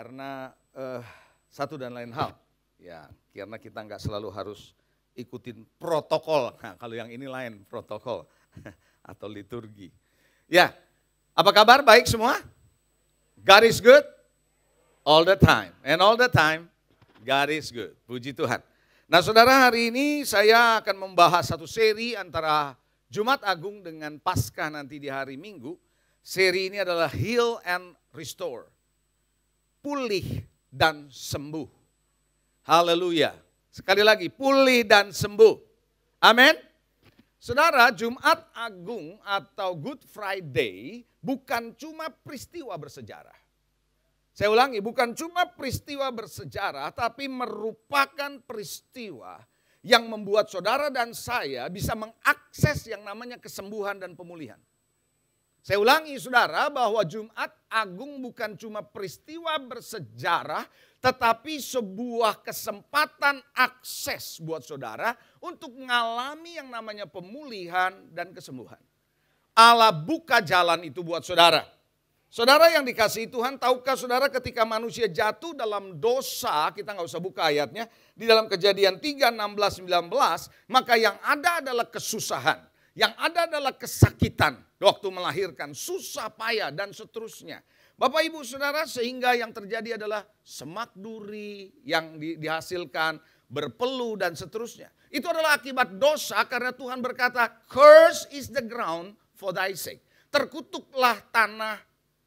karena satu dan lain hal. Ya, karena kita nggak selalu harus ikutin protokol. Nah, kalau yang ini lain protokol atau liturgi. Ya, apa kabar? Baik semua? God is good all the time. And all the time, God is good. Puji Tuhan. Nah saudara, hari ini saya akan membahas satu seri antara Jumat Agung dengan Paskah nanti di hari Minggu. Seri ini adalah Heal and Restore. Pulih dan sembuh. Haleluya. Sekali lagi, pulih dan sembuh. Amin. Saudara, Jumat Agung atau Good Friday bukan cuma peristiwa bersejarah. Saya ulangi, bukan cuma peristiwa bersejarah, tapi merupakan peristiwa yang membuat saudara dan saya bisa mengakses yang namanya kesembuhan dan pemulihan. Saya ulangi saudara, bahwa Jumat Agung bukan cuma peristiwa bersejarah, tetapi sebuah kesempatan akses buat saudara untuk mengalami yang namanya pemulihan dan kesembuhan. Allah buka jalan itu buat saudara. Saudara yang dikasihi Tuhan, tahukah saudara ketika manusia jatuh dalam dosa, kita nggak usah buka ayatnya, di dalam Kejadian 3, 16, 19, maka yang ada adalah kesusahan, yang ada adalah kesakitan waktu melahirkan, susah payah dan seterusnya. Bapak ibu saudara, sehingga yang terjadi adalah semak duri yang dihasilkan, berpeluh dan seterusnya. Itu adalah akibat dosa karena Tuhan berkata, "Curse is the ground for thy sake." Terkutuklah tanah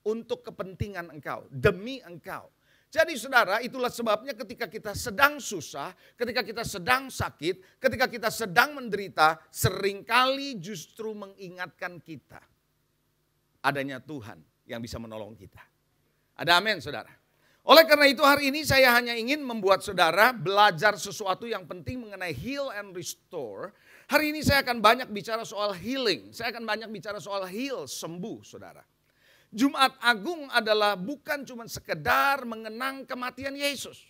untuk kepentingan engkau, demi engkau. Jadi saudara, itulah sebabnya ketika kita sedang susah, ketika kita sedang sakit, ketika kita sedang menderita, seringkali justru mengingatkan kita adanya Tuhan yang bisa menolong kita. Ada amin saudara. Oleh karena itu hari ini saya hanya ingin membuat saudara belajar sesuatu yang penting mengenai heal and restore. Hari ini saya akan banyak bicara soal healing, saya akan banyak bicara soal heal, sembuh saudara. Jumat Agung adalah bukan cuma sekedar mengenang kematian Yesus.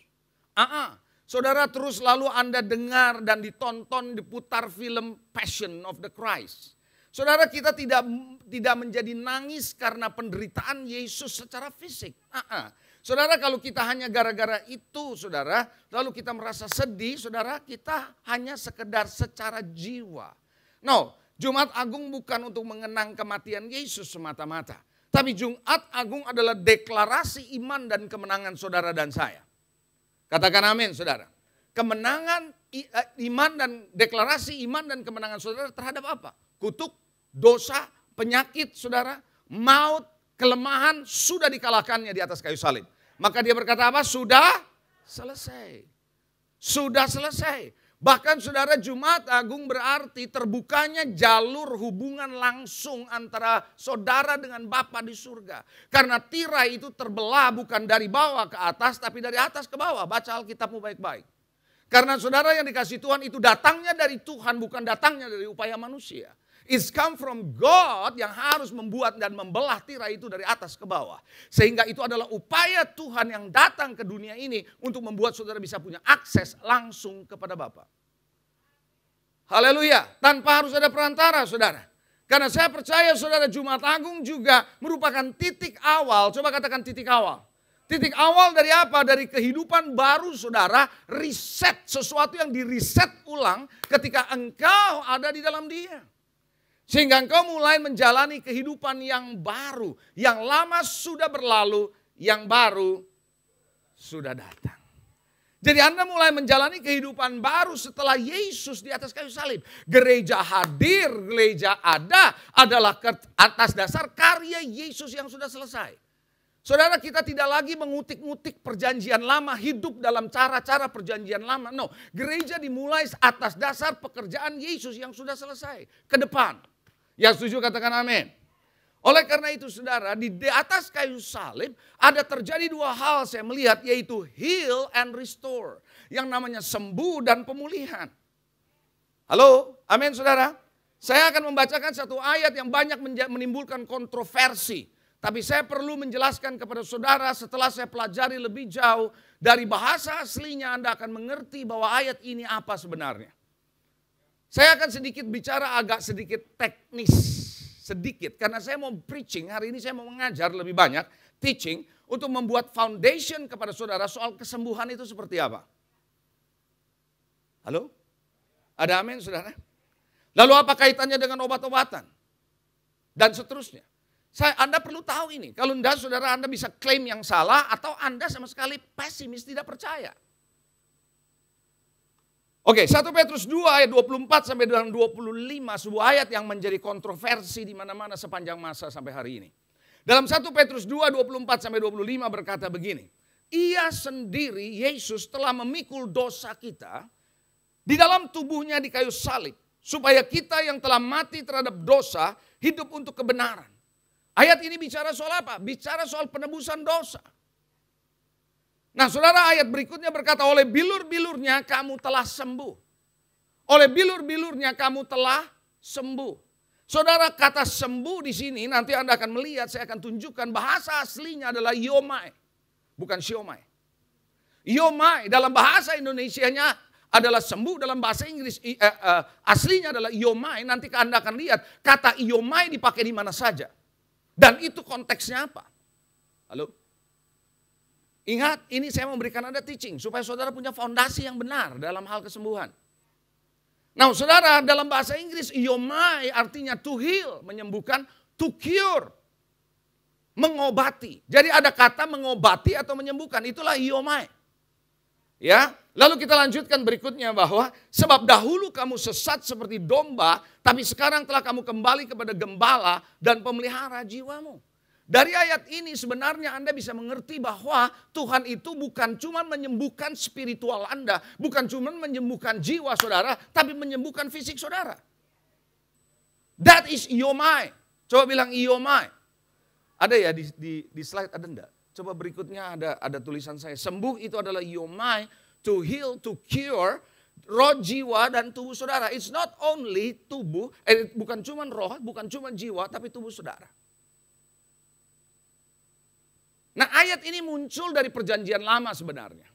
Saudara, terus lalu Anda dengar dan ditonton, diputar film Passion of the Christ. Saudara, kita tidak menjadi nangis karena penderitaan Yesus secara fisik. Saudara, kalau kita hanya gara-gara itu, saudara, lalu kita merasa sedih, saudara, kita hanya sekedar secara jiwa. No, Jumat Agung bukan untuk mengenang kematian Yesus semata-mata. Tapi Jumat Agung adalah deklarasi iman dan kemenangan saudara dan saya. Katakan amin saudara. Kemenangan iman dan deklarasi iman dan kemenangan saudara terhadap apa? Kutuk, dosa, penyakit saudara, maut, kelemahan sudah dikalahkannya di atas kayu salib. Maka dia berkata apa? Sudah selesai. Sudah selesai. Bahkan saudara, Jumat Agung berarti terbukanya jalur hubungan langsung antara saudara dengan Bapa di surga. Karena tirai itu terbelah bukan dari bawah ke atas tapi dari atas ke bawah. Baca Alkitabmu baik-baik. Karena saudara yang dikasih Tuhan itu datangnya dari Tuhan, bukan datangnya dari upaya manusia. It's come from God yang harus membuat dan membelah tirai itu dari atas ke bawah. Sehingga itu adalah upaya Tuhan yang datang ke dunia ini untuk membuat saudara bisa punya akses langsung kepada Bapa. Haleluya, tanpa harus ada perantara saudara. Karena saya percaya saudara, Jumat Agung juga merupakan titik awal. Coba katakan titik awal. Titik awal dari apa? Dari kehidupan baru saudara, reset, sesuatu yang di-reset ulang ketika engkau ada di dalam Dia. Sehingga engkau mulai menjalani kehidupan yang baru. Yang lama sudah berlalu, yang baru sudah datang. Jadi Anda mulai menjalani kehidupan baru setelah Yesus di atas kayu salib. Gereja hadir, gereja ada adalah atas dasar karya Yesus yang sudah selesai. Saudara, kita tidak lagi mengutik-ngutik perjanjian lama, hidup dalam cara-cara perjanjian lama. No, gereja dimulai atas dasar pekerjaan Yesus yang sudah selesai. Ke depan. Yang setuju katakan amin. Oleh karena itu saudara, di atas kayu salib ada terjadi dua hal saya melihat, yaitu heal and restore. Yang namanya sembuh dan pemulihan. Halo, amin saudara. Saya akan membacakan satu ayat yang banyak menimbulkan kontroversi. Tapi saya perlu menjelaskan kepada saudara setelah saya pelajari lebih jauh. Dari bahasa aslinya Anda akan mengerti bahwa ayat ini apa sebenarnya. Saya akan sedikit bicara agak sedikit teknis. Sedikit, karena saya mau preaching, hari ini saya mau mengajar lebih banyak teaching untuk membuat foundation kepada saudara soal kesembuhan itu seperti apa. Halo? Ada amin saudara? Lalu apa kaitannya dengan obat-obatan? Dan seterusnya. Anda perlu tahu ini. Kalau enggak saudara Anda bisa klaim yang salah atau Anda sama sekali pesimis tidak percaya. Oke, 1 Petrus 2 ayat 24 sampai dengan 25 sebuah ayat yang menjadi kontroversi di mana-mana sepanjang masa sampai hari ini. Dalam 1 Petrus 2 24 sampai 25 berkata begini. Ia sendiri Yesus telah memikul dosa kita di dalam tubuhnya di kayu salib supaya kita yang telah mati terhadap dosa hidup untuk kebenaran. Ayat ini bicara soal apa? Bicara soal penebusan dosa. Nah saudara, ayat berikutnya berkata, oleh bilur-bilurnya kamu telah sembuh. Oleh bilur-bilurnya kamu telah sembuh. Saudara, kata sembuh di sini nanti Anda akan melihat, saya akan tunjukkan bahasa aslinya adalah iomai. Bukan siomai. Iomai dalam bahasa Indonesianya adalah sembuh, dalam bahasa Inggris aslinya adalah iomai. Nanti Anda akan lihat kata iomai dipakai di mana saja. Dan itu konteksnya apa? Halo? Ingat, ini saya memberikan Anda teaching supaya saudara punya fondasi yang benar dalam hal kesembuhan. Nah saudara, dalam bahasa Inggris iomai artinya to heal, menyembuhkan, to cure, mengobati. Jadi ada kata mengobati atau menyembuhkan, itulah iomai. Ya, lalu kita lanjutkan berikutnya bahwa sebab dahulu kamu sesat seperti domba, tapi sekarang telah kamu kembali kepada gembala dan pemelihara jiwamu. Dari ayat ini sebenarnya Anda bisa mengerti bahwa Tuhan itu bukan cuma menyembuhkan spiritual Anda, bukan cuma menyembuhkan jiwa saudara, tapi menyembuhkan fisik saudara. That is iomai. Coba bilang iomai. Ada ya di slide ada enggak? Coba berikutnya ada tulisan saya. Sembuh itu adalah iomai, to heal, to cure, roh, jiwa, dan tubuh saudara. It's not only tubuh, bukan cuma roh, bukan cuma jiwa, tapi tubuh saudara. Nah ayat ini muncul dari perjanjian lama sebenarnya.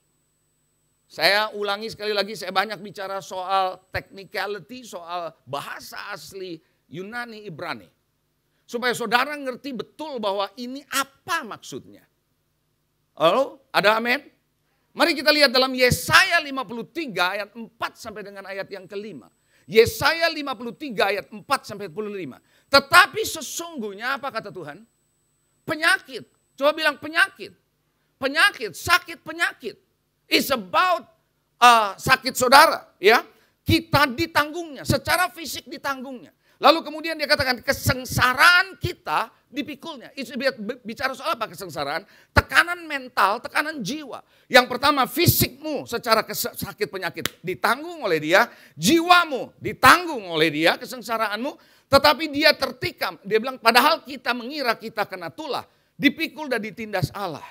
Saya ulangi sekali lagi, saya banyak bicara soal technicality, soal bahasa asli Yunani Ibrani. Supaya saudara ngerti betul bahwa ini apa maksudnya. Halo, ada amin? Mari kita lihat dalam Yesaya 53 ayat 4 sampai dengan ayat yang kelima. Yesaya 53 ayat 4 sampai 5. Tetapi sesungguhnya apa kata Tuhan? Penyakit. Coba bilang penyakit. Penyakit, sakit penyakit. It's about sakit saudara. Ya, kita ditanggungnya, secara fisik ditanggungnya. Lalu kemudian dia katakan kesengsaraan kita dipikulnya. Itu bicara soal apa kesengsaraan? Tekanan mental, tekanan jiwa. Yang pertama fisikmu secara sakit penyakit ditanggung oleh dia. Jiwamu ditanggung oleh dia, kesengsaraanmu. Tetapi dia tertikam. Dia bilang padahal kita mengira kita kena tulah. Dipikul dan ditindas Allah.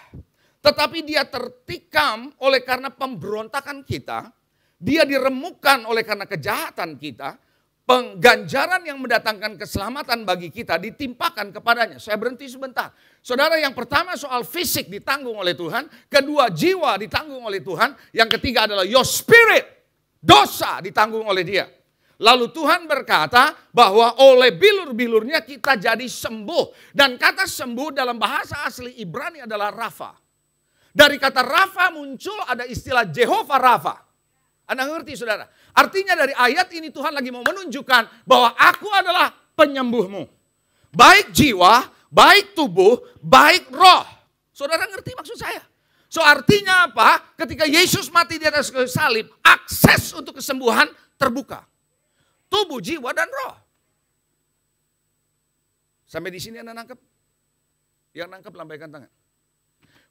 Tetapi dia tertikam oleh karena pemberontakan kita. Dia diremukkan oleh karena kejahatan kita. Pengganjaran yang mendatangkan keselamatan bagi kita ditimpakan kepadanya. Saya berhenti sebentar. Saudara, yang pertama soal fisik ditanggung oleh Tuhan. Kedua, jiwa ditanggung oleh Tuhan. Yang ketiga adalah your spirit. Dosa ditanggung oleh dia. Lalu Tuhan berkata bahwa oleh bilur-bilurnya kita jadi sembuh. Dan kata sembuh dalam bahasa asli Ibrani adalah Rafa. Dari kata Rafa muncul ada istilah Jehovah Rafa. Anda ngerti saudara? Artinya dari ayat ini Tuhan lagi mau menunjukkan bahwa aku adalah penyembuhmu. Baik jiwa, baik tubuh, baik roh. Saudara ngerti maksud saya? So artinya apa? Ketika Yesus mati di atas kayu salib, akses untuk kesembuhan terbuka. Tubuh, jiwa, dan roh. Sampai di sini Anda nangkep? Yang nangkep lambaikan tangan.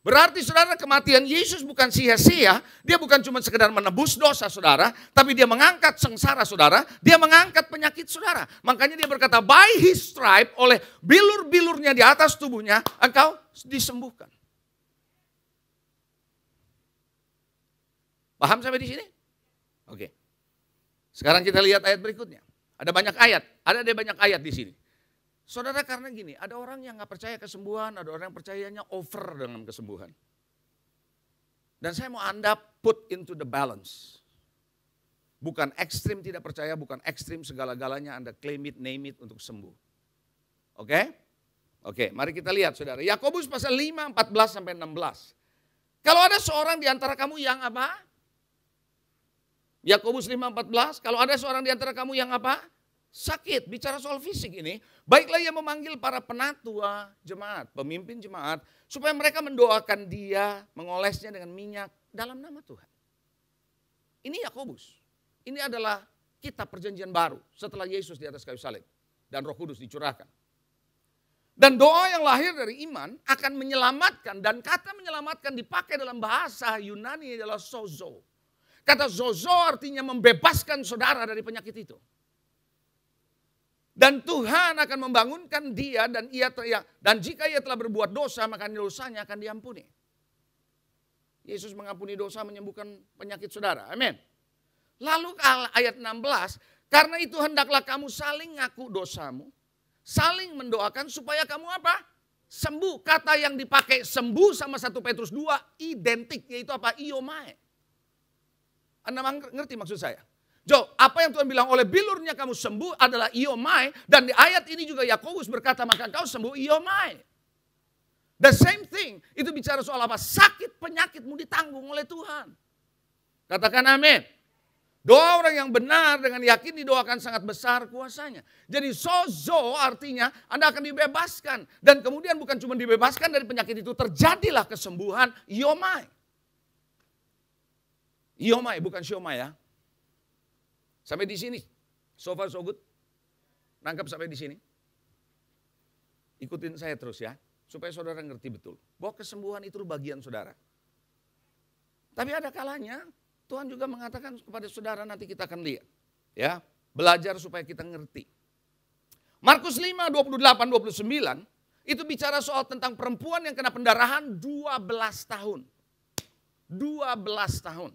Berarti saudara kematian Yesus bukan sia-sia. Dia bukan cuma sekedar menebus dosa saudara. Tapi dia mengangkat sengsara saudara. Dia mengangkat penyakit saudara. Makanya dia berkata by his stripe, oleh bilur-bilurnya di atas tubuhnya engkau disembuhkan. Paham sampai di sini? Oke. Sekarang kita lihat ayat berikutnya. Ada banyak ayat, ada banyak ayat di sini. Saudara karena gini, ada orang yang nggak percaya kesembuhan, ada orang yang percayanya over dengan kesembuhan. Dan saya mau Anda put into the balance. Bukan ekstrim tidak percaya, bukan ekstrim segala-galanya Anda claim it, name it untuk sembuh. Oke? Oke, mari kita lihat saudara. Yakobus pasal 5, 14 sampai 16. Kalau ada seorang di antara kamu yang apa? Yakobus 5:14, kalau ada seorang di antara kamu yang apa? Sakit, bicara soal fisik ini. Baiklah ia memanggil para penatua jemaat, pemimpin jemaat, supaya mereka mendoakan dia, mengolesnya dengan minyak dalam nama Tuhan. Ini Yakobus. Ini adalah kitab perjanjian baru setelah Yesus di atas kayu salib dan Roh Kudus dicurahkan. Dan doa yang lahir dari iman akan menyelamatkan, dan kata menyelamatkan dipakai dalam bahasa Yunani adalah sozo. Kata zozo artinya membebaskan saudara dari penyakit itu. Dan Tuhan akan membangunkan dia dan jika ia telah berbuat dosa maka dosanya akan diampuni. Yesus mengampuni dosa, menyembuhkan penyakit saudara. Amin. Lalu ayat 16, karena itu hendaklah kamu saling ngaku dosamu, saling mendoakan supaya kamu apa? Sembuh. Kata yang dipakai sembuh sama 1 Petrus 2 identik, yaitu apa? Iomai. Anda ngerti maksud saya? Apa yang Tuhan bilang, oleh bilurnya kamu sembuh adalah iomai. Dan di ayat ini juga Yakobus berkata, maka kau sembuh iomai. The same thing. Itu bicara soal apa? Sakit penyakitmu ditanggung oleh Tuhan. Katakan amin. Doa orang yang benar dengan yakin didoakan sangat besar kuasanya. Jadi sozo artinya Anda akan dibebaskan. Dan kemudian bukan cuma dibebaskan dari penyakit itu, terjadilah kesembuhan iomai. Iomai, bukan siomai ya. Sampai di sini. So far so good. Nangkap sampai di sini. Ikutin saya terus ya. Supaya saudara ngerti betul. Bahwa kesembuhan itu bagian saudara. Tapi ada kalanya Tuhan juga mengatakan kepada saudara, nanti kita akan lihat. Ya, belajar supaya kita ngerti. Markus 5, 28, 29. Itu bicara soal tentang perempuan yang kena pendarahan 12 tahun. 12 tahun.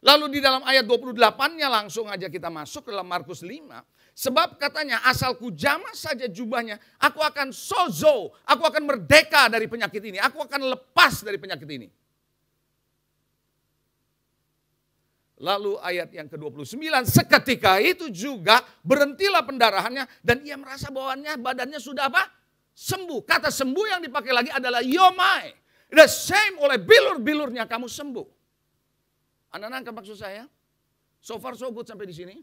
Lalu di dalam ayat 28-nya langsung aja kita masuk ke dalam Markus 5. Sebab katanya asal ku jamah saja jubahnya, aku akan sozo, aku akan merdeka dari penyakit ini. Aku akan lepas dari penyakit ini. Lalu ayat yang ke-29, seketika itu juga berhentilah pendarahannya dan ia merasa badannya sudah apa? Sembuh. Kata sembuh yang dipakai lagi adalah iomai. The same, oleh bilur-bilurnya kamu sembuh. Anda nangkap maksud saya? So far so good sampai di sini.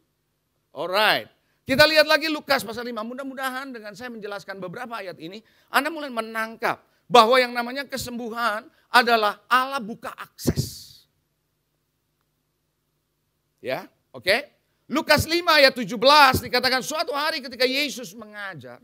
Alright. Kita lihat lagi Lukas pasal 5. Mudah-mudahan dengan saya menjelaskan beberapa ayat ini, Anda mulai menangkap bahwa yang namanya kesembuhan adalah Allah buka akses. Ya, oke. Lukas 5 ayat 17 dikatakan suatu hari ketika Yesus mengajar,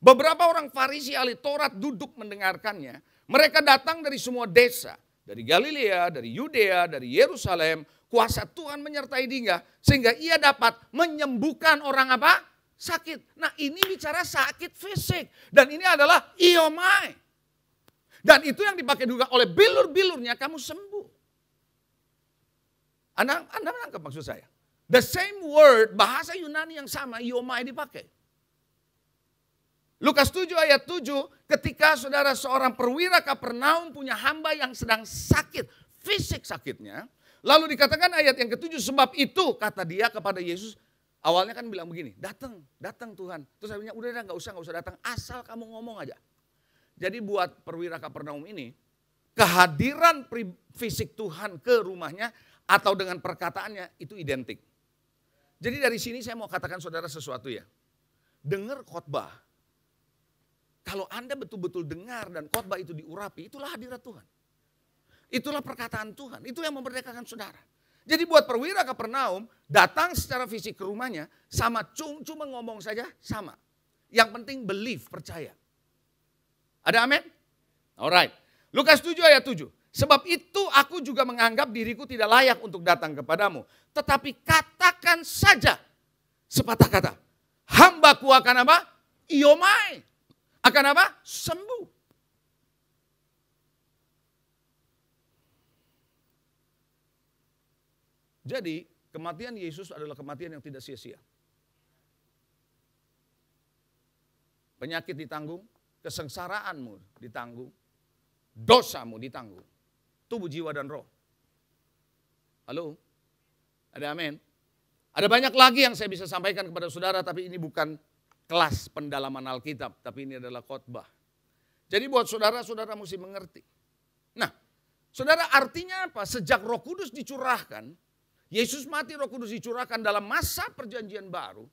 beberapa orang Farisi ahli Taurat duduk mendengarkannya. Mereka datang dari semua desa. Dari Galilea, dari Yudea, dari Yerusalem, kuasa Tuhan menyertai dia sehingga ia dapat menyembuhkan orang apa? Sakit. Nah, ini bicara sakit fisik dan ini adalah iomai. Dan itu yang dipakai juga oleh bilur-bilurnya kamu sembuh. Anda menangkap maksud saya? The same word, bahasa Yunani yang sama, iomai dipakai. Lukas 7 ayat 7, ketika saudara seorang perwira Kapernaum punya hamba yang sedang sakit, fisik sakitnya. Lalu dikatakan ayat yang ke-7, sebab itu kata dia kepada Yesus, awalnya kan bilang begini, datang Tuhan. Terus saya bilang, udah gak usah datang, asal kamu ngomong aja. Jadi buat perwira Kapernaum ini, kehadiran fisik Tuhan ke rumahnya atau dengan perkataannya itu identik. Jadi dari sini saya mau katakan saudara sesuatu ya. Dengar khotbah. Kalau Anda betul-betul dengar dan khotbah itu diurapi, itulah hadirat Tuhan. Itulah perkataan Tuhan, itu yang memerdekakan saudara. Jadi buat perwira Kapernaum, datang secara fisik ke rumahnya, sama cuma ngomong saja, sama. Yang penting believe, percaya. Ada amin? Alright. Lukas 7 ayat 7. Sebab itu aku juga menganggap diriku tidak layak untuk datang kepadamu. Tetapi katakan saja sepatah kata. Hambaku akan apa? Iomai. Akan apa? Sembuh. Jadi kematian Yesus adalah kematian yang tidak sia-sia. Penyakit ditanggung, kesengsaraanmu ditanggung, dosamu ditanggung. Tubuh, jiwa, dan roh. Halo? Ada amin? Ada banyak lagi yang saya bisa sampaikan kepada saudara, tapi ini bukan kelas pendalaman Alkitab, tapi ini adalah khotbah. Jadi buat saudara mesti mengerti. Nah, saudara, artinya apa? Sejak Roh Kudus dicurahkan, Yesus mati, Roh Kudus dicurahkan dalam masa perjanjian baru,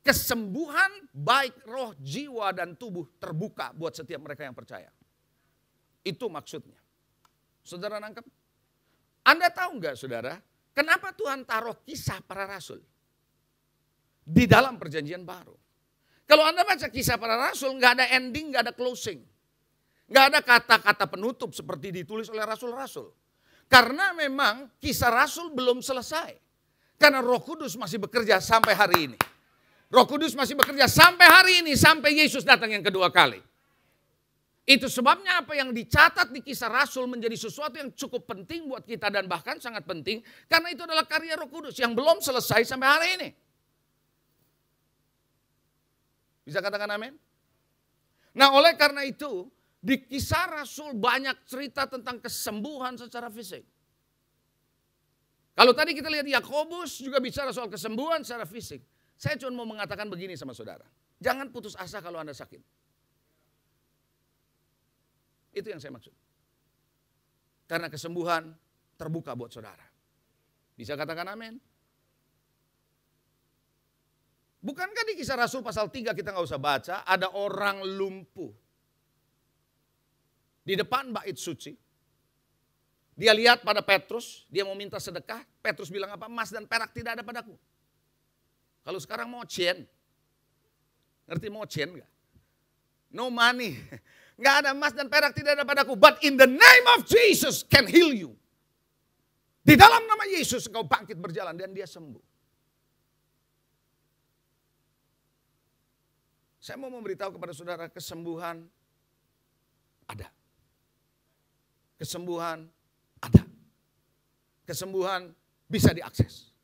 kesembuhan baik roh, jiwa, dan tubuh terbuka buat setiap mereka yang percaya. Itu maksudnya. Saudara nangkep? Anda tahu nggak, saudara, kenapa Tuhan taruh kisah para rasul di dalam perjanjian baru? Kalau Anda baca kisah para rasul, nggak ada ending, nggak ada closing. Nggak ada kata-kata penutup seperti ditulis oleh rasul-rasul. Karena memang kisah rasul belum selesai. Karena Roh Kudus masih bekerja sampai hari ini. Roh Kudus masih bekerja sampai hari ini, sampai Yesus datang yang kedua kali. Itu sebabnya apa yang dicatat di kisah rasul menjadi sesuatu yang cukup penting buat kita dan bahkan sangat penting. Karena itu adalah karya Roh Kudus yang belum selesai sampai hari ini. Bisa katakan amin? Nah, oleh karena itu, di kisah rasul banyak cerita tentang kesembuhan secara fisik. Kalau tadi kita lihat Yakobus juga bicara soal kesembuhan secara fisik. Saya cuma mau mengatakan begini sama saudara. Jangan putus asa kalau Anda sakit. Itu yang saya maksud. Karena kesembuhan terbuka buat saudara. Bisa katakan amin? Bukankah di kisah Rasul pasal 3 kita nggak usah baca, ada orang lumpuh di depan bait suci. Dia lihat pada Petrus, dia mau minta sedekah. Petrus bilang apa? Emas dan perak tidak ada padaku. Kalau sekarang mau cien. Ngerti mau cien enggak? No money. Enggak ada emas dan perak tidak ada padaku. But in the name of Jesus can heal you. Di dalam nama Yesus engkau bangkit berjalan dan dia sembuh. Saya mau memberitahu kepada saudara, kesembuhan ada. Kesembuhan ada. Kesembuhan bisa diakses.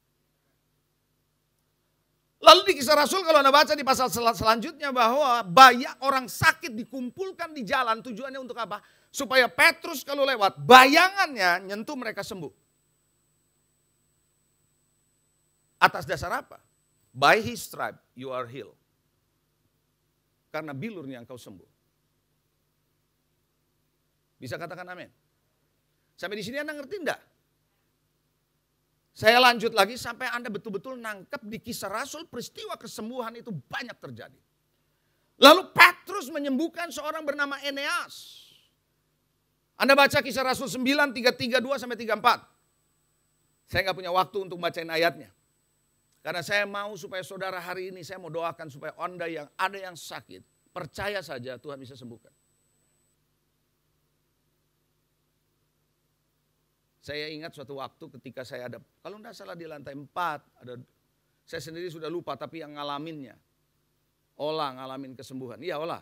Lalu di kisah Rasul kalau Anda baca di pasal selanjutnya bahwa banyak orang sakit dikumpulkan di jalan, tujuannya untuk apa? Supaya Petrus kalau lewat bayangannya nyentuh mereka sembuh. Atas dasar apa? By his stripe you are healed. Karena bilurnya engkau sembuh. Bisa katakan amin? Sampai di sini Anda ngerti enggak? Saya lanjut lagi sampai Anda betul-betul nangkep di kisah Rasul peristiwa kesembuhan itu banyak terjadi. Lalu Petrus menyembuhkan seorang bernama Eneas. Anda baca kisah Rasul 9, 332 sampai 34. Saya nggak punya waktu untuk bacain ayatnya. Karena saya mau supaya saudara hari ini, saya mau doakan supaya Anda yang ada yang sakit, percaya saja Tuhan bisa sembuhkan. Saya ingat suatu waktu ketika saya ada, kalau tidak salah di lantai 4, saya sendiri sudah lupa tapi yang ngalaminnya. Ola ngalamin kesembuhan. Iya Ola,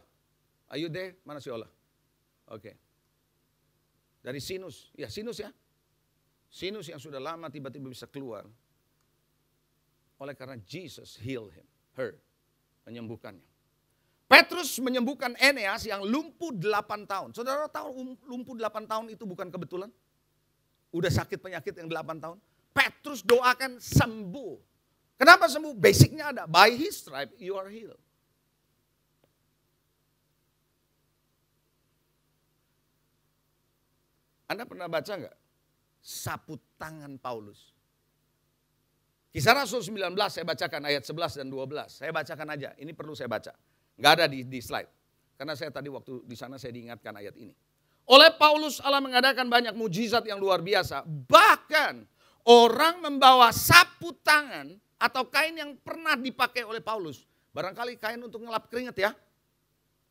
ayo deh, mana si Ola? Oke. Dari sinus, ya sinus ya. Sinus yang sudah lama tiba-tiba bisa keluar. Oleh karena Jesus heal him, her, menyembuhkannya. Petrus menyembuhkan Eneas yang lumpuh 8 tahun. Saudara tahu lumpuh 8 tahun itu bukan kebetulan? Udah sakit penyakit yang 8 tahun. Petrus doakan sembuh. Kenapa sembuh? Basicnya ada. By his stripe you are healed. Anda pernah baca enggak? Sapu tangan Paulus. Kisah Rasul 19 saya bacakan ayat 11 dan 12. Saya bacakan aja. Ini perlu saya baca. Enggak ada di slide. Karena saya tadi waktu di sana saya diingatkan ayat ini. Oleh Paulus Allah mengadakan banyak mujizat yang luar biasa. Bahkan orang membawa sapu tangan atau kain yang pernah dipakai oleh Paulus. Barangkali kain untuk ngelap keringat ya.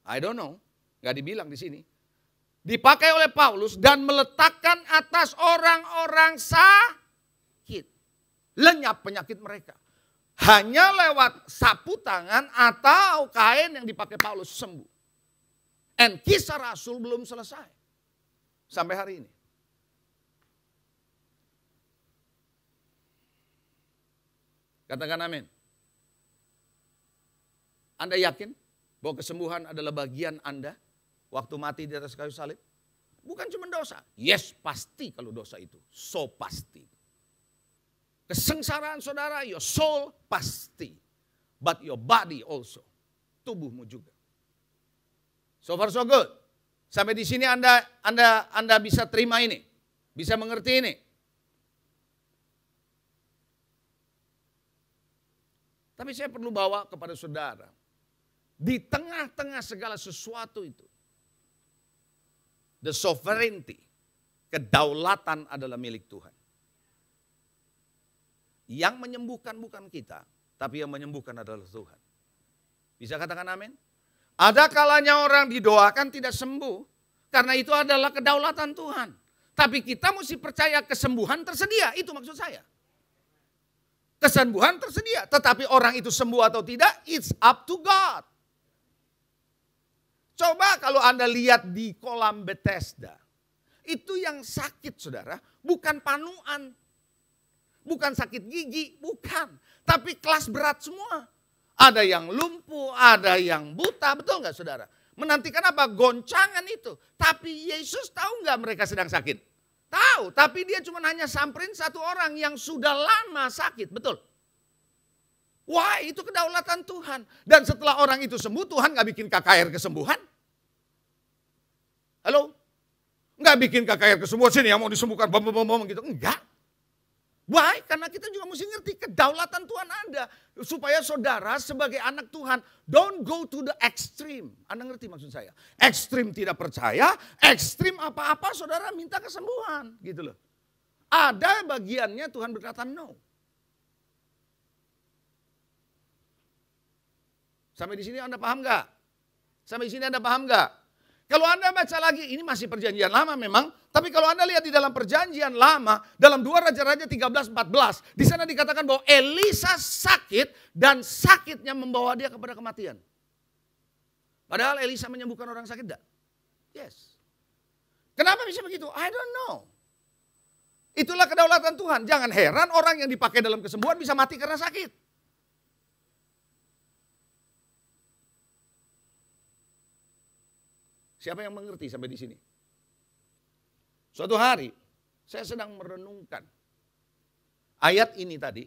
I don't know. Gak dibilang di sini. Dipakai oleh Paulus dan meletakkan atas orang-orang sakit. Lenyap penyakit mereka. Hanya lewat sapu tangan atau kain yang dipakai Paulus sembuh. And kisah Rasul belum selesai. Sampai hari ini. Katakan amin. Anda yakin bahwa kesembuhan adalah bagian Anda waktu mati di atas kayu salib? Bukan cuma dosa. Yes, pasti kalau dosa itu. So pasti. Kesengsaraan saudara, your soul pasti. But your body also. Tubuhmu juga. So far so good. Sampai di sini Anda bisa terima ini, bisa mengerti ini. Tapi saya perlu bawa kepada saudara, di tengah-tengah segala sesuatu itu, the sovereignty, kedaulatan adalah milik Tuhan. Yang menyembuhkan bukan kita, tapi yang menyembuhkan adalah Tuhan. Bisa katakan amin? Ada kalanya orang didoakan tidak sembuh, karena itu adalah kedaulatan Tuhan. Tapi kita mesti percaya kesembuhan tersedia, itu maksud saya. Kesembuhan tersedia, tetapi orang itu sembuh atau tidak, it's up to God. Coba kalau Anda lihat di kolam Bethesda, itu yang sakit saudara, bukan panuan, bukan sakit gigi, bukan. Tapi kelas berat semua. Ada yang lumpuh, ada yang buta, betul nggak saudara? Menantikan apa? Goncangan itu. Tapi Yesus tahu nggak mereka sedang sakit? Tahu, tapi dia cuma hanya samperin satu orang yang sudah lama sakit, betul. Wah, itu kedaulatan Tuhan. Dan setelah orang itu sembuh, Tuhan nggak bikin KKR kesembuhan. Halo? Nggak bikin KKR kesembuhan, sini yang mau disembuhkan, bom gitu. Enggak. Why? Karena kita juga mesti ngerti kedaulatan Tuhan ada. Supaya saudara sebagai anak Tuhan, don't go to the extreme. Anda ngerti maksud saya? Ekstrim tidak percaya, ekstrim apa-apa saudara minta kesembuhan. Gitu loh. Ada bagiannya Tuhan berkata no. Sampai di sini Anda paham gak? Sampai di sini Anda paham gak? Kalau Anda baca lagi, ini masih perjanjian lama memang. Tapi kalau Anda lihat di dalam perjanjian lama, dalam 2 Raja-Raja 13-14, di sana dikatakan bahwa Elisa sakit dan sakitnya membawa dia kepada kematian. Padahal Elisa menyembuhkan orang sakit enggak? Yes. Kenapa bisa begitu? I don't know. Itulah kedaulatan Tuhan. Jangan heran orang yang dipakai dalam kesembuhan bisa mati karena sakit. Siapa yang mengerti sampai di sini? Suatu hari saya sedang merenungkan ayat ini tadi.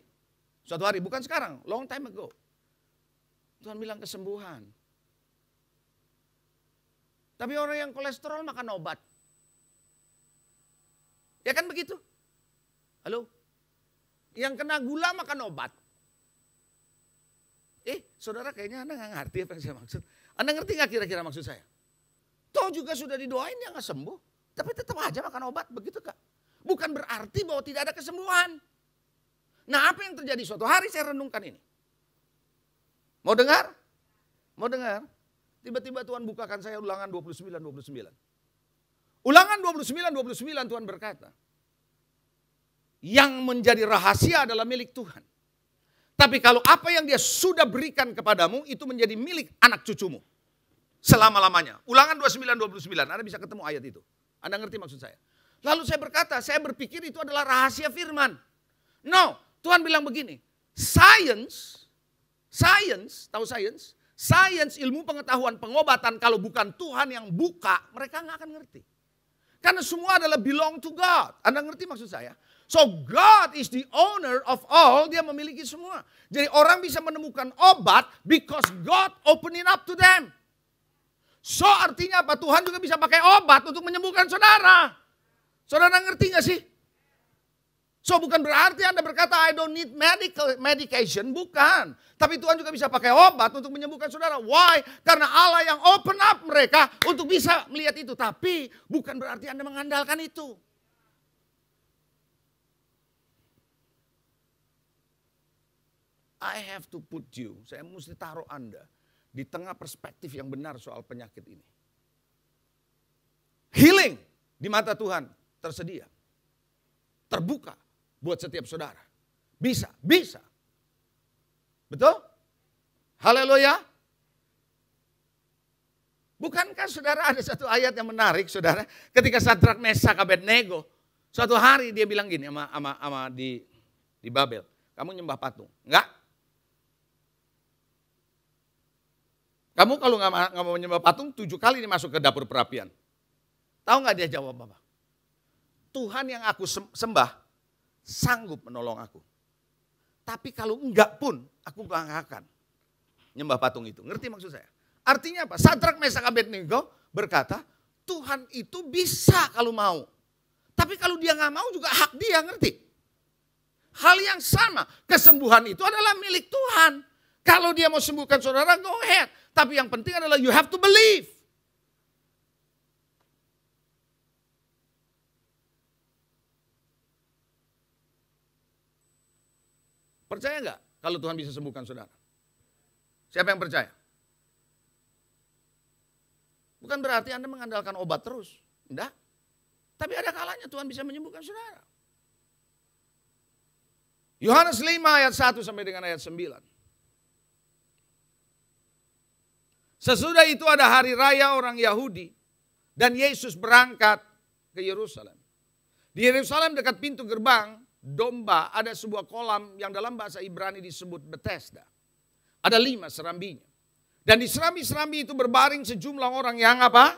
Suatu hari, bukan sekarang, long time ago. Tuhan bilang kesembuhan. Tapi orang yang kolesterol makan obat. Ya kan begitu? Halo? Yang kena gula makan obat. Saudara kayaknya Anda nggak ngerti apa yang saya maksud. Anda ngerti nggak kira-kira maksud saya? Toh juga sudah didoain dia nggak sembuh. Tapi tetap aja makan obat, begitu Kak? Bukan berarti bahwa tidak ada kesembuhan. Nah apa yang terjadi suatu hari saya renungkan ini. Mau dengar? Mau dengar? Tiba-tiba Tuhan bukakan saya Ulangan 29. Ulangan 29 Tuhan berkata. Yang menjadi rahasia adalah milik Tuhan. Tapi kalau apa yang dia sudah berikan kepadamu itu menjadi milik anak cucumu. Selama-lamanya. Ulangan 29. Anda bisa ketemu ayat itu. Anda ngerti maksud saya? Lalu saya berkata, saya berpikir itu adalah rahasia firman. No, Tuhan bilang begini. Science, tahu science? Science, ilmu pengetahuan, pengobatan, kalau bukan Tuhan yang buka, mereka nggak akan ngerti. Karena semua adalah belong to God. Anda ngerti maksud saya? So God is the owner of all, dia memiliki semua. Jadi orang bisa menemukan obat because God opening up to them. So artinya apa? Tuhan juga bisa pakai obat untuk menyembuhkan saudara. Saudara ngerti gak sih? So bukan berarti Anda berkata I don't need medication. Bukan. Tapi Tuhan juga bisa pakai obat untuk menyembuhkan saudara. Why? Karena Allah yang open up mereka untuk bisa melihat itu. Tapi bukan berarti Anda mengandalkan itu. I have to put you. Saya mesti taruh Anda di tengah perspektif yang benar soal penyakit ini. Healing di mata Tuhan tersedia. Terbuka buat setiap saudara. Bisa. Betul? Haleluya. Bukankah saudara ada satu ayat yang menarik saudara. Ketika Sadrak, Mesak, Abednego. Suatu hari dia bilang gini sama di Babel. Kamu nyembah patung. Enggak. Kamu kalau nggak mau menyembah patung 7 kali ini masuk ke dapur perapian. Tahu nggak dia jawab apa? Tuhan yang aku sembah sanggup menolong aku. Tapi kalau enggak pun aku nggak akan nyembah patung itu. Ngerti maksud saya? Artinya apa? Sadrak, Mesak, Abednego berkata, Tuhan itu bisa kalau mau. Tapi kalau dia nggak mau juga hak dia, ngerti? Hal yang sama, kesembuhan itu adalah milik Tuhan. Kalau dia mau sembuhkan saudara, go ahead. Tapi yang penting adalah you have to believe. Percaya nggak kalau Tuhan bisa sembuhkan saudara? Siapa yang percaya? Bukan berarti Anda mengandalkan obat terus. Enggak. Tapi ada kalanya Tuhan bisa menyembuhkan saudara. Yohanes 5 ayat 1 sampai dengan ayat 9. Sesudah itu ada hari raya orang Yahudi dan Yesus berangkat ke Yerusalem. Di Yerusalem dekat pintu gerbang domba ada sebuah kolam yang dalam bahasa Ibrani disebut Bethesda. Ada 5 serambinya. Dan di serambi-serambi itu berbaring sejumlah orang yang apa?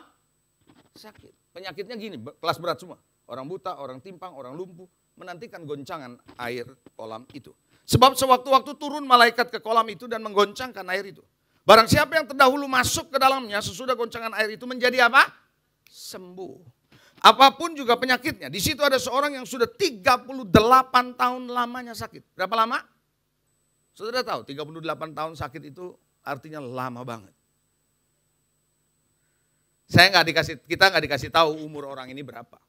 Sakit. Penyakitnya gini, kelas berat semua. Orang buta, orang timpang, orang lumpuh. Menantikan goncangan air kolam itu. Sebab sewaktu-waktu turun malaikat ke kolam itu dan menggoncangkan air itu. Barang siapa yang terdahulu masuk ke dalamnya sesudah goncangan air itu menjadi apa? Sembuh. Apapun juga penyakitnya. Di situ ada seorang yang sudah 38 tahun lamanya sakit. Berapa lama? Saudara tahu 38 tahun sakit itu artinya lama banget. Kita nggak dikasih tahu umur orang ini berapa.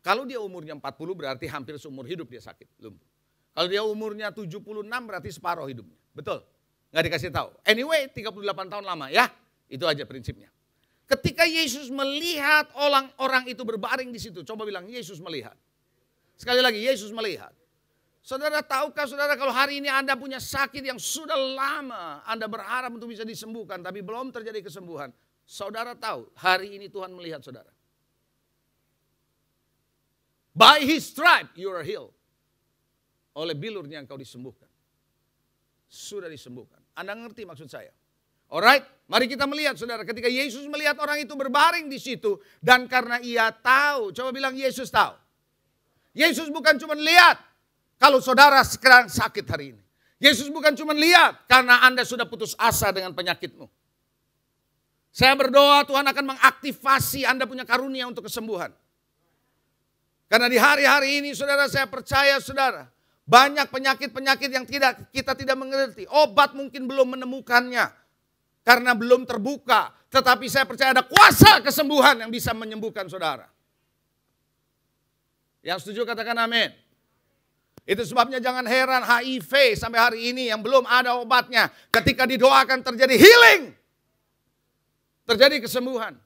Kalau dia umurnya 40 berarti hampir seumur hidup dia sakit, lumpuh. Kalau dia umurnya 76 berarti separuh hidupnya. Betul? Nggak dikasih tahu. Anyway, 38 tahun lama ya. Itu aja prinsipnya. Ketika Yesus melihat orang-orang itu berbaring di situ, coba bilang Yesus melihat. Sekali lagi, Yesus melihat. Saudara tahukah saudara kalau hari ini Anda punya sakit yang sudah lama Anda berharap untuk bisa disembuhkan tapi belum terjadi kesembuhan. Saudara tahu hari ini Tuhan melihat saudara. By His stripe you are healed. Oleh bilurnya engkau disembuhkan. Sudah disembuhkan. Anda ngerti maksud saya? Alright, mari kita melihat saudara. Ketika Yesus melihat orang itu berbaring di situ. Dan karena ia tahu. Coba bilang Yesus tahu. Yesus bukan cuma lihat. Kalau saudara sekarang sakit hari ini. Yesus bukan cuma lihat. Karena Anda sudah putus asa dengan penyakitmu. Saya berdoa Tuhan akan mengaktifasi Anda punya karunia untuk kesembuhan. Karena di hari-hari ini saudara saya percaya saudara. Banyak penyakit-penyakit yang kita tidak mengerti. Obat mungkin belum menemukannya. Karena belum terbuka. Tetapi saya percaya ada kuasa kesembuhan yang bisa menyembuhkan saudara. Yang setuju katakan amin. Itu sebabnya jangan heran HIV sampai hari ini yang belum ada obatnya. Ketika didoakan terjadi healing. Terjadi kesembuhan.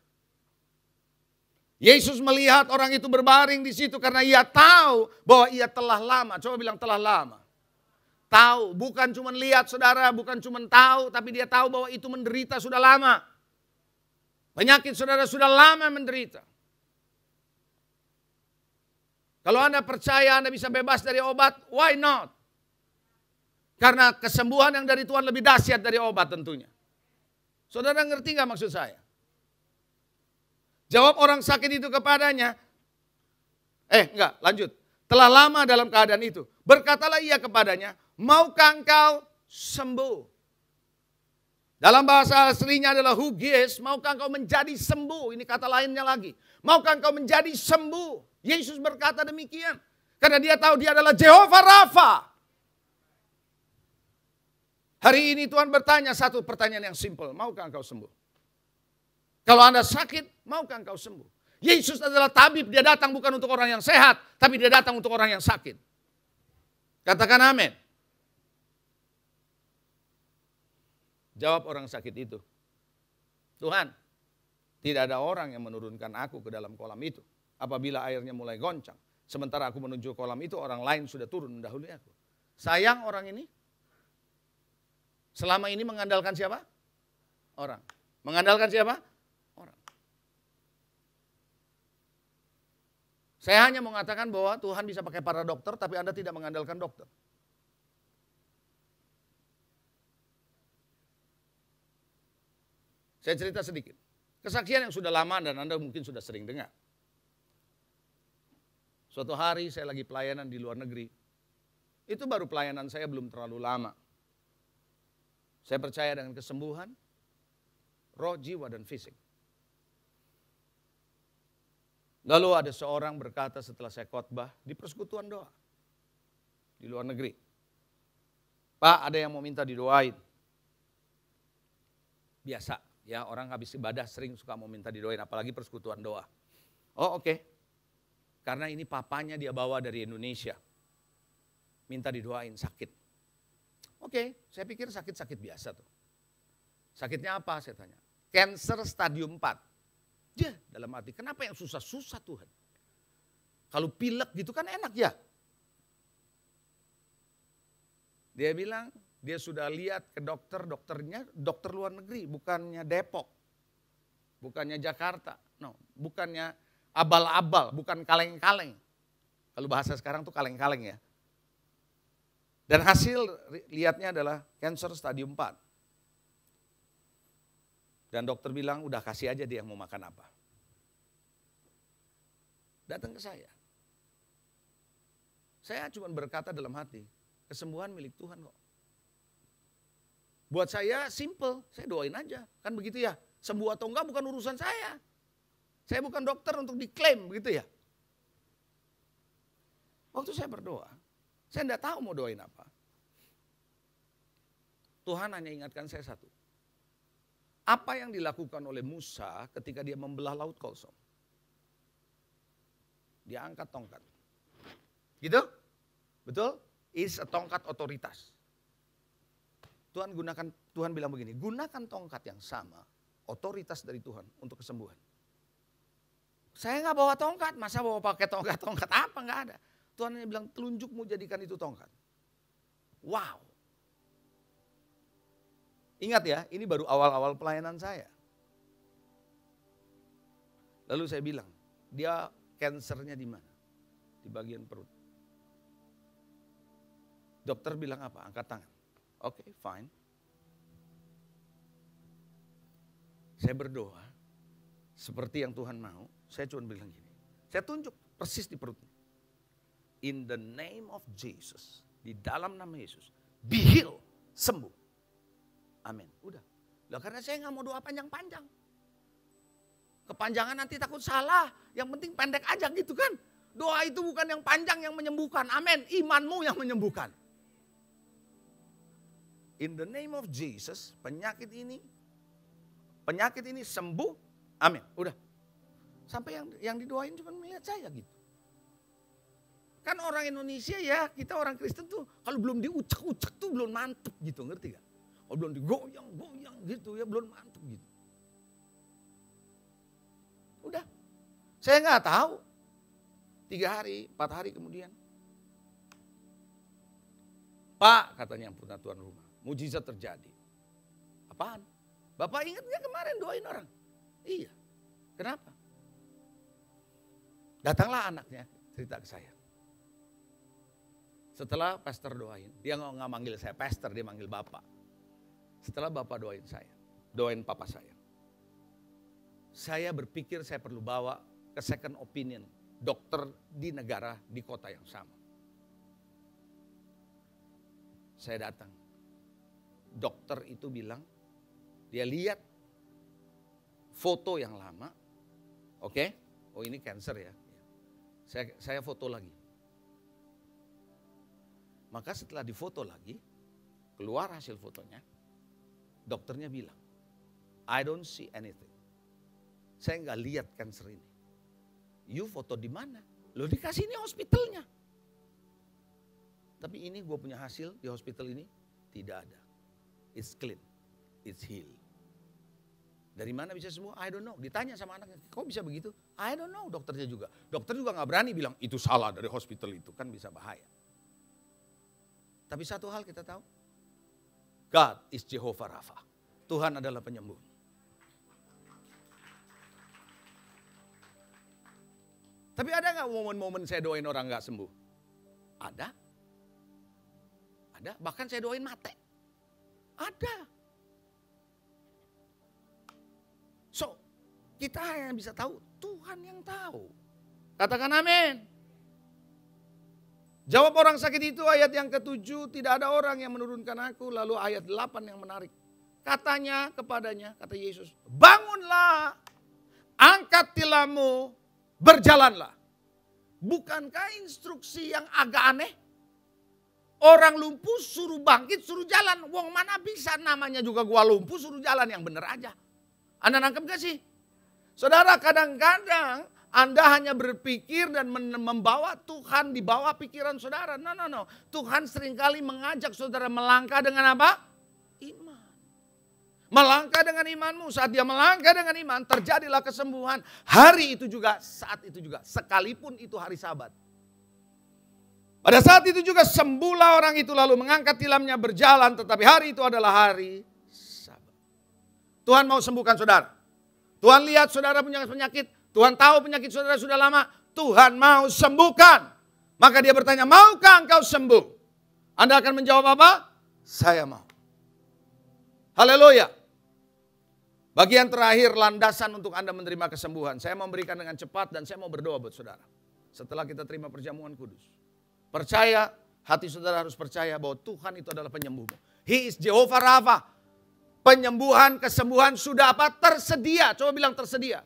Yesus melihat orang itu berbaring di situ karena ia tahu bahwa ia telah lama. Coba bilang telah lama. Tahu, bukan cuma lihat saudara, bukan cuma tahu, tapi dia tahu bahwa itu menderita sudah lama. Penyakit saudara sudah lama menderita. Kalau Anda percaya Anda bisa bebas dari obat, why not? Karena kesembuhan yang dari Tuhan lebih dahsyat dari obat tentunya. Saudara ngerti gak maksud saya? Jawab orang sakit itu kepadanya. Enggak, lanjut. Telah lama dalam keadaan itu. Berkatalah ia kepadanya, maukah engkau sembuh? Dalam bahasa aslinya adalah hugis, maukah engkau menjadi sembuh? Ini kata lainnya lagi. Maukah engkau menjadi sembuh? Yesus berkata demikian. Karena dia tahu dia adalah Jehovah Rafa. Hari ini Tuhan bertanya satu pertanyaan yang simpel. Maukah engkau sembuh? Kalau Anda sakit, maukah engkau sembuh? Yesus adalah tabib, dia datang bukan untuk orang yang sehat, tapi dia datang untuk orang yang sakit. Katakan amin. Jawab orang sakit itu. Tuhan, tidak ada orang yang menurunkan aku ke dalam kolam itu. Apabila airnya mulai goncang. Sementara aku menuju kolam itu, orang lain sudah turun mendahului aku. Sayang orang ini. Selama ini mengandalkan siapa? Orang. Mengandalkan siapa? Orang. Saya hanya mengatakan bahwa Tuhan bisa pakai para dokter, tapi Anda tidak mengandalkan dokter. Saya cerita sedikit. Kesaksian yang sudah lama dan Anda mungkin sudah sering dengar. Suatu hari saya lagi pelayanan di luar negeri. Itu baru pelayanan saya belum terlalu lama. Saya percaya dengan kesembuhan, roh, jiwa, dan fisik. Lalu ada seorang berkata setelah saya khotbah di persekutuan doa di luar negeri. Pak, ada yang mau minta didoain. Biasa ya, orang habis ibadah sering suka mau minta didoain, apalagi persekutuan doa. Oh oke. Karena ini papanya dia bawa dari Indonesia. Minta didoain sakit. Oke, saya pikir sakit-sakit biasa tuh. Sakitnya apa saya tanya? Cancer stadium 4. Ya, dalam hati, kenapa yang susah-susah Tuhan? Kalau pilek gitu kan enak ya. Dia bilang, dia sudah lihat ke dokternya dokter luar negeri, bukannya Depok. Bukannya Jakarta, no, bukannya abal-abal, bukan kaleng-kaleng. Kalau bahasa sekarang tuh kaleng-kaleng ya. Dan hasil lihatnya adalah cancer stadium 4. Dan dokter bilang udah kasih aja dia yang mau makan apa. Datang ke saya. Saya cuma berkata dalam hati, kesembuhan milik Tuhan kok. Buat saya simple, saya doain aja. Kan begitu ya, sembuh atau enggak bukan urusan saya. Saya bukan dokter untuk diklaim begitu ya. Waktu saya berdoa, saya enggak tahu mau doain apa. Tuhan hanya ingatkan saya satu. Apa yang dilakukan oleh Musa ketika dia membelah laut kosong? Dia angkat tongkat. Gitu? Betul? Is a tongkat otoritas. Tuhan bilang begini, gunakan tongkat yang sama, otoritas dari Tuhan untuk kesembuhan. Saya nggak bawa tongkat, masa bawa pakai tongkat apa, nggak ada. Tuhan hanya bilang, telunjukmu jadikan itu tongkat. Wow. Ingat ya, ini baru awal-awal pelayanan saya. Lalu saya bilang, dia kansernya di mana? Di bagian perut. Dokter bilang apa? Angkat tangan. Oke, fine. Saya berdoa, seperti yang Tuhan mau, saya cuma bilang gini. Saya tunjuk persis di perutnya. In the name of Jesus, di dalam nama Yesus, be healed, sembuh. Amin. Udah. Lah karena saya nggak mau doa panjang-panjang. Kepanjangan nanti takut salah. Yang penting pendek aja gitu kan. Doa itu bukan yang panjang yang menyembuhkan. Amin. Imanmu yang menyembuhkan. In the name of Jesus, penyakit ini sembuh. Amin. Udah. Sampai yang didoain cuma melihat saya gitu. Kan orang Indonesia ya, kita orang Kristen tuh kalau belum diucek-ucek tuh belum mantep gitu, ngerti gak? Oh belum digoyang-goyang gitu ya, belum mantep gitu. Udah, saya nggak tahu. 3 hari, 4 hari kemudian. Pak, katanya yang punya tuan rumah, mujizat terjadi. Apaan? Bapak ingat nggak kemarin doain orang? Iya. Kenapa? Datanglah anaknya cerita ke saya. Setelah pastor doain, dia nggak manggil saya pastor, dia manggil bapak. Setelah bapak doain saya, doain papa saya berpikir saya perlu bawa ke second opinion, dokter di negara, di kota yang sama. Saya datang, dokter itu bilang, dia lihat foto yang lama, oke, oh ini cancer ya, saya foto lagi. Maka setelah difoto lagi, keluar hasil fotonya, dokternya bilang, I don't see anything. Saya nggak lihat kanker ini. You foto di mana? Loh dikasih ini hospitalnya. Tapi ini gue punya hasil di hospital ini, tidak ada. It's clean, it's healed. Dari mana bisa sembuh? I don't know. Ditanya sama anaknya, kok bisa begitu? I don't know, dokternya juga. Dokter juga nggak berani bilang, itu salah dari hospital itu, kan bisa bahaya. Tapi satu hal kita tahu, God is Jehovah Rapha. Tuhan adalah penyembuh. Tapi ada nggak momen-momen saya doain orang nggak sembuh? Ada. Ada. Bahkan saya doain mati. Ada. So, kita hanya bisa tahu, Tuhan yang tahu. Katakan amin. Jawab orang sakit itu ayat yang ke-7, tidak ada orang yang menurunkan aku. Lalu ayat 8 yang menarik. Katanya kepadanya, kata Yesus, bangunlah, angkat tilammu, berjalanlah. Bukankah instruksi yang agak aneh? Orang lumpuh suruh bangkit, suruh jalan. Wong mana bisa, namanya juga gua lumpuh suruh jalan, yang bener aja. Anda nangkep gak sih? Saudara, kadang-kadang Anda hanya berpikir dan membawa Tuhan di bawah pikiran saudara. No. Tuhan seringkali mengajak saudara melangkah dengan apa? Iman. Melangkah dengan imanmu. Saat dia melangkah dengan iman, terjadilah kesembuhan. Hari itu juga, saat itu juga. Sekalipun itu hari Sabat. Pada saat itu juga sembuhlah orang itu, lalu mengangkat tilamnya berjalan. Tetapi hari itu adalah hari Sabat. Tuhan mau sembuhkan saudara. Tuhan lihat saudara punya penyakit. Tuhan tahu penyakit saudara sudah lama. Tuhan mau sembuhkan. Maka dia bertanya, maukah engkau sembuh? Anda akan menjawab apa? Saya mau. Haleluya. Bagian terakhir landasan untuk Anda menerima kesembuhan. Saya mau memberikan dengan cepat dan saya mau berdoa buat saudara. Setelah kita terima perjamuan kudus. Percaya, hati saudara harus percaya bahwa Tuhan itu adalah penyembuhmu. He is Jehovah Rafa. Penyembuhan, kesembuhan sudah apa? Tersedia. Coba bilang tersedia.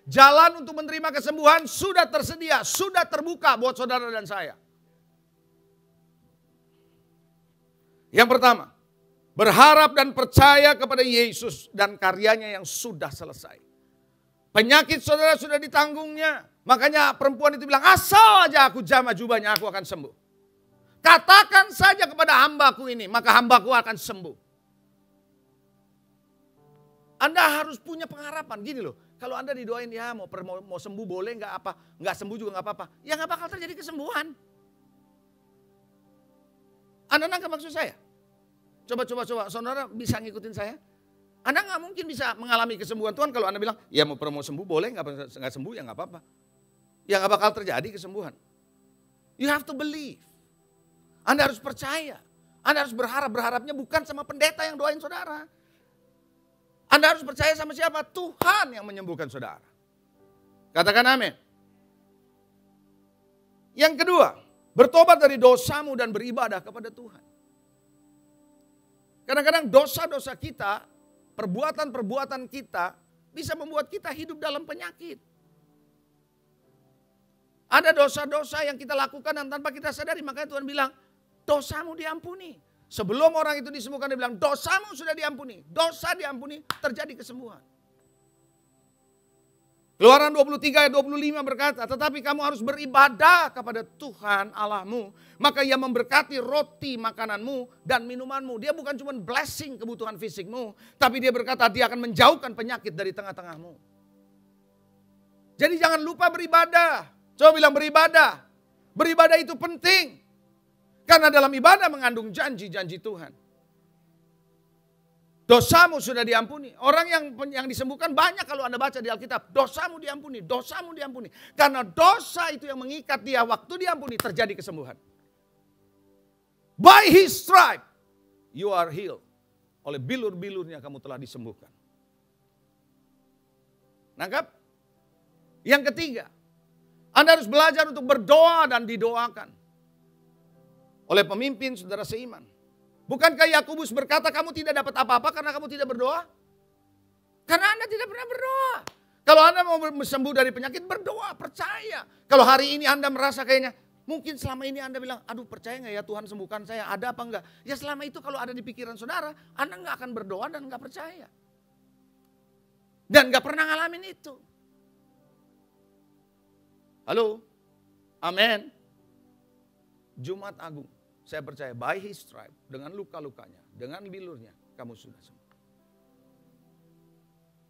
Jalan untuk menerima kesembuhan sudah tersedia. Sudah terbuka buat saudara dan saya. Yang pertama, berharap dan percaya kepada Yesus dan karyanya yang sudah selesai. Penyakit saudara sudah ditanggungnya. Makanya perempuan itu bilang, asal aja aku jamah jubahnya, aku akan sembuh. Katakan saja kepada hambaku ini, maka hambaku akan sembuh. Anda harus punya pengharapan. Gini loh, kalau Anda didoain, ya mau sembuh boleh, nggak sembuh juga nggak apa-apa. Ya nggak bakal terjadi kesembuhan. Anda nangkep maksud saya? Coba, saudara bisa ngikutin saya? Anda nggak mungkin bisa mengalami kesembuhan Tuhan kalau Anda bilang, ya mau sembuh boleh, nggak sembuh ya nggak apa-apa. Ya nggak bakal terjadi kesembuhan. You have to believe. Anda harus percaya. Anda harus berharap. Berharapnya bukan sama pendeta yang doain saudara. Anda harus percaya sama siapa? Tuhan yang menyembuhkan saudara. Katakan amin. Yang kedua, bertobat dari dosamu dan beribadah kepada Tuhan. Kadang-kadang dosa-dosa kita, perbuatan-perbuatan kita bisa membuat kita hidup dalam penyakit. Ada dosa-dosa yang kita lakukan dan tanpa kita sadari, makanya Tuhan bilang, dosamu diampuni. Sebelum orang itu disembuhkan, dia bilang, dosamu sudah diampuni. Dosa diampuni, terjadi kesembuhan. Keluaran 23 ayat 25 berkata, tetapi kamu harus beribadah kepada Tuhan Allahmu. Maka ia memberkati roti makananmu dan minumanmu. Dia bukan cuma blessing kebutuhan fisikmu, tapi dia berkata dia akan menjauhkan penyakit dari tengah-tengahmu. Jadi jangan lupa beribadah. Coba bilang beribadah. Beribadah itu penting. Karena dalam ibadah mengandung janji-janji Tuhan. Dosamu sudah diampuni. Orang yang disembuhkan banyak kalau Anda baca di Alkitab. Dosamu diampuni, dosamu diampuni. Karena dosa itu yang mengikat dia, waktu diampuni terjadi kesembuhan. By his stripe you are healed. Oleh bilur-bilurnya kamu telah disembuhkan. Nangkap? Yang ketiga, Anda harus belajar untuk berdoa dan didoakan oleh pemimpin saudara seiman. Bukankah Yakobus berkata kamu tidak dapat apa-apa karena kamu tidak berdoa? Karena Anda tidak pernah berdoa. Kalau Anda mau sembuh dari penyakit, berdoa, percaya. Kalau hari ini Anda merasa kayaknya, mungkin selama ini Anda bilang, aduh percaya gak ya Tuhan sembuhkan saya, ada apa enggak? Ya selama itu kalau ada di pikiran saudara, Anda gak akan berdoa dan gak percaya. Dan gak pernah ngalamin itu. Halo? Amin. Jumat Agung, saya percaya by his stripe, dengan luka-lukanya, dengan bilurnya, kamu sudah sembuh.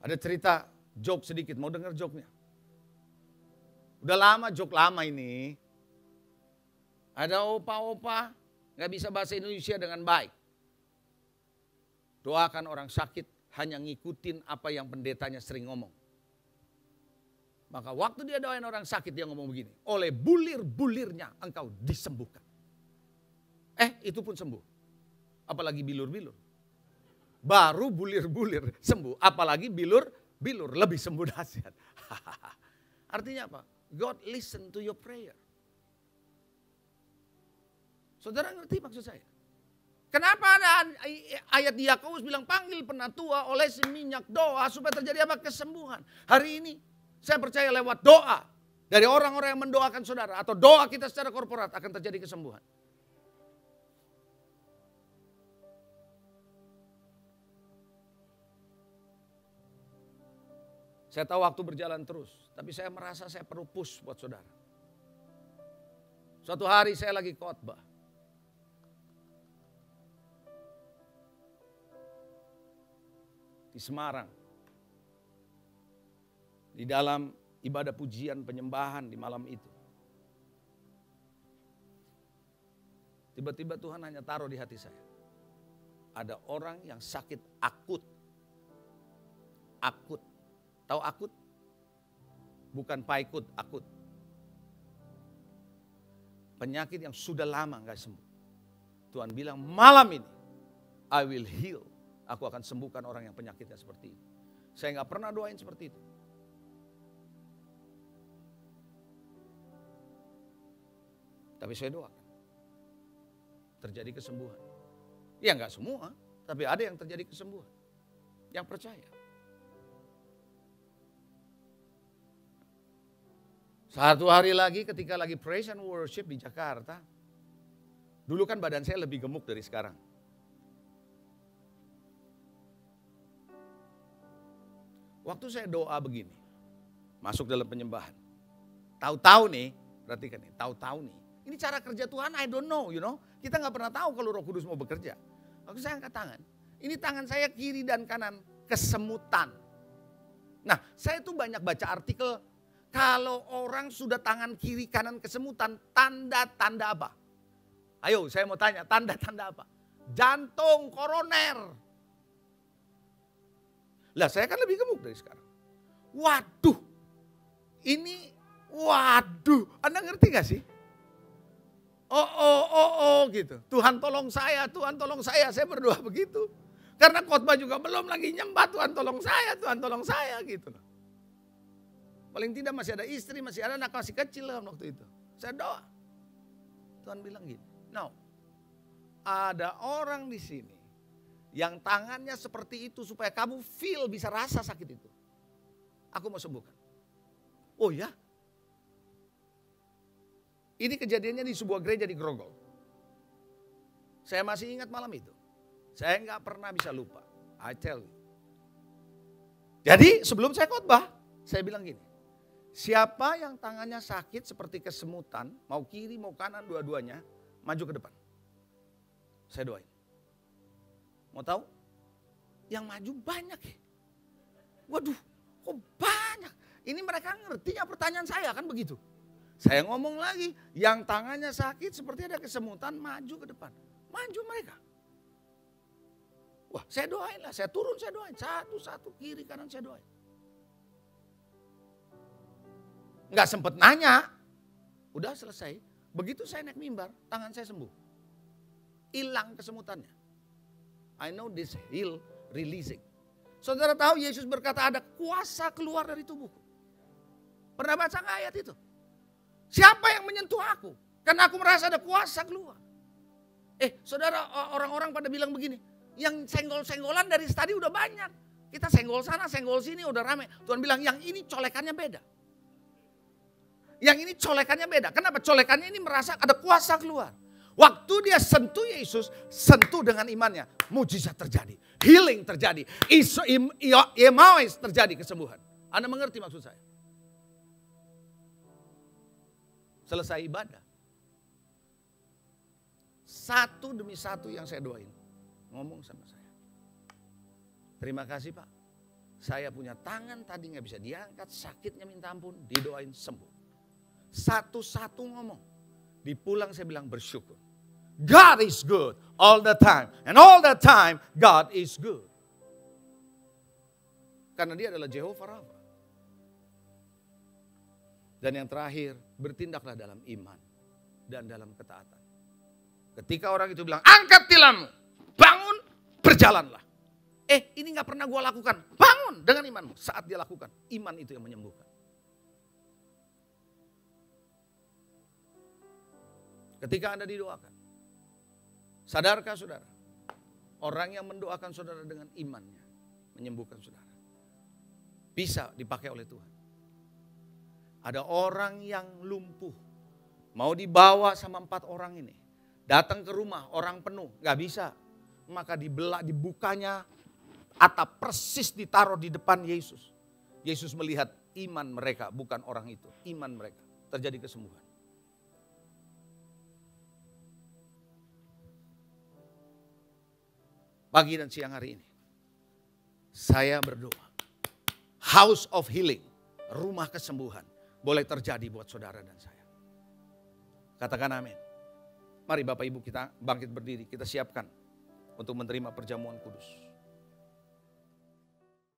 Ada cerita, joke sedikit, mau dengar joke-nya? Udah lama, joke lama ini. Ada opa-opa, gak bisa bahasa Indonesia dengan baik. Doakan orang sakit, hanya ngikutin apa yang pendetanya sering ngomong. Maka waktu dia doain orang sakit, dia ngomong begini, oleh bulir-bulirnya engkau disembuhkan. Itu pun sembuh. Apalagi bilur-bilur. Baru bulir-bulir sembuh. Apalagi bilur-bilur lebih sembuh dahsyat. Artinya apa? God listen to your prayer. Saudara ngerti maksud saya? Kenapa ada ayat di Yakobus bilang panggil penatua, olesi minyak doa supaya terjadi apa? Kesembuhan. Hari ini saya percaya lewat doa Dari orang-orang yang mendoakan saudara atau doa kita secara korporat akan terjadi kesembuhan. Saya tahu waktu berjalan terus, tapi saya merasa saya perlu push buat saudara. Suatu hari saya lagi khotbah. Di Semarang. Di dalam ibadah pujian penyembahan di malam itu. Tiba-tiba Tuhan hanya taruh di hati saya. Ada orang yang sakit akut. Akut. Tahu akut? Bukan paikut, akut. Penyakit yang sudah lama gak sembuh. Tuhan bilang malam ini, I will heal. Aku akan sembuhkan orang yang penyakitnya seperti ini. Saya gak pernah doain seperti itu. Tapi saya doakan. Terjadi kesembuhan. Ya gak semua, tapi ada yang terjadi kesembuhan. Yang percaya. Satu hari lagi ketika lagi praise and worship di Jakarta. Dulu kan badan saya lebih gemuk dari sekarang. Waktu saya doa begini. Masuk dalam penyembahan. Tahu-tahu nih, perhatikan nih, tahu-tahu nih. Ini cara kerja Tuhan, I don't know, you know. Kita gak pernah tahu kalau Roh Kudus mau bekerja. Waktu saya angkat tangan. Ini tangan saya kiri dan kanan kesemutan. Nah, saya tuh banyak baca artikel. Kalau orang sudah tangan kiri kanan kesemutan, tanda-tanda apa? Ayo saya mau tanya, tanda-tanda apa? Jantung, koroner. Lah saya kan lebih gemuk dari sekarang. Waduh, waduh, Anda ngerti gak sih? Oh gitu. Tuhan tolong saya berdoa begitu. Karena khotbah juga belum lagi nyembah, Tuhan tolong saya gitu loh. Paling tidak masih ada istri, masih ada anak masih kecil lah waktu itu. Saya doa. Tuhan bilang gini, no, ada orang di sini yang tangannya seperti itu supaya kamu feel bisa rasa sakit itu. Aku mau sembuhkan. Oh ya? Ini kejadiannya di sebuah gereja di Grogol. Saya masih ingat malam itu. Saya nggak pernah bisa lupa. I tell you. Jadi sebelum saya khotbah, saya bilang gini. Siapa yang tangannya sakit seperti kesemutan, mau kiri mau kanan dua-duanya, maju ke depan. Saya doain. Mau tahu? Yang maju banyak ya. Waduh, kok banyak? Ini mereka ngertinya pertanyaan saya kan begitu. Saya ngomong lagi, yang tangannya sakit seperti ada kesemutan, maju ke depan. Maju mereka. Wah, saya doain lah, saya turun, saya doain. Satu-satu, kiri kanan saya doain. Nggak sempet nanya, udah selesai. Begitu saya naik mimbar, tangan saya sembuh. Hilang kesemutannya. I know this heal releasing. Saudara tahu Yesus berkata ada kuasa keluar dari tubuhku. Pernah baca nggak ayat itu? Siapa yang menyentuh aku? Karena aku merasa ada kuasa keluar. Saudara, orang-orang pada bilang begini, yang senggol-senggolan dari tadi udah banyak. Kita senggol sana, senggol sini udah rame. Tuhan bilang yang ini colekannya beda. Yang ini colekannya beda. Kenapa? Colekannya ini merasa ada kuasa keluar. Waktu dia sentuh Yesus, sentuh dengan imannya. Mujizat terjadi. Healing terjadi. Emmaus terjadi kesembuhan. Anda mengerti maksud saya? Selesai ibadah. Satu demi satu yang saya doain. Ngomong sama saya. Terima kasih Pak. Saya punya tangan tadi gak bisa diangkat. Sakitnya minta ampun. Didoain sembuh. Satu-satu ngomong. Di pulang saya bilang bersyukur. God is good all the time. And all the time God is good. Karena dia adalah Jehovah Rafa. Dan yang terakhir, bertindaklah dalam iman dan dalam ketaatan. Ketika orang itu bilang, angkat tilammu, bangun, berjalanlah. Ini gak pernah gue lakukan. Bangun dengan imanmu. Saat dia lakukan, iman itu yang menyembuhkan. Ketika Anda didoakan, sadarkah saudara? Orang yang mendoakan saudara dengan imannya, menyembuhkan saudara. Bisa dipakai oleh Tuhan. Ada orang yang lumpuh, mau dibawa sama 4 orang ini. Datang ke rumah, orang penuh, gak bisa. Maka dibukanya atap, persis ditaruh di depan Yesus. Yesus melihat iman mereka, bukan orang itu, iman mereka. Terjadi kesembuhan. Pagi dan siang hari ini, saya berdoa, house of healing, rumah kesembuhan, boleh terjadi buat saudara dan saya. Katakan amin. Mari Bapak Ibu kita bangkit berdiri, kita siapkan untuk menerima perjamuan kudus.